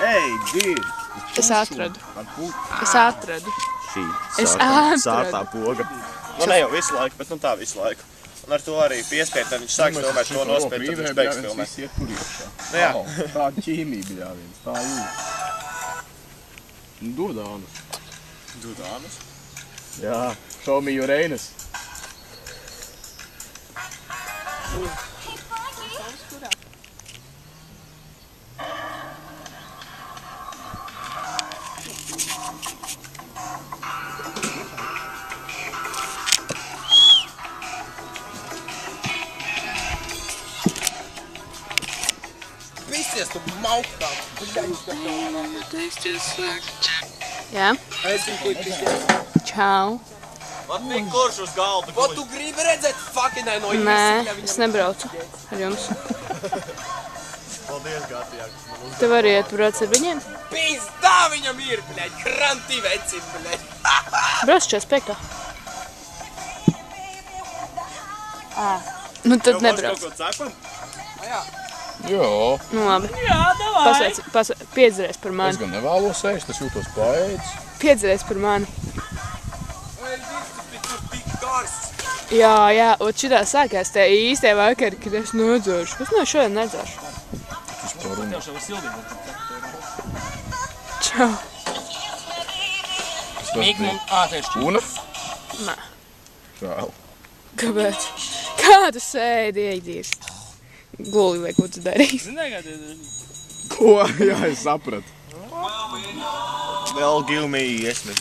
Ej, divi! Es atradu. Es atradu. Šī sārtā poga. Nu ne jau visu laiku, bet nu tā visu laiku. Un ar to arī piespēt, tad viņš sāks filmēt to nospēt, tad viņš beigs filmēt. Nu jā. Tāda ķīmija bija viens, tā jūt. Nu, dod ānus. Dod ānus? Jā, show me your anus. Pisties tu mauktā. Jā. Es viņu kuģi pisties. Čau. Latvīgi, kurš uz galda Ko tu gribi redzēt fuckinai no Nē, es nebraucu ar jums. Paldies, Gatijā, kas man uzdev. Tu vari iet brauc ar viņiem? Pizdā viņam ir, bļaļ, krantī veci, bļaļ. Brauc 45. Nu tad nebrauc. Kaut ko cepam? Jā. Jā. Nu labi. Jā, davai. Pasveic, piedzerēs par Es mani. gan nevēlos ēst, es jūtos paēdis. Piedzerēs par mani. Vai viss tu tur tik karsts? Jā, un šitā sākās tie īstie vakari, kad es nedzeršu. Es no šodien nedzeršu. Tas par runā. Čau. Mīk mums ātēršķi. Una? Nē. Žēl. Kāpēc? Kā tu sēdi iedīs? Guli vai ko tu darīs? Ko? Jā, es sapratu. Vēl give me iesmi.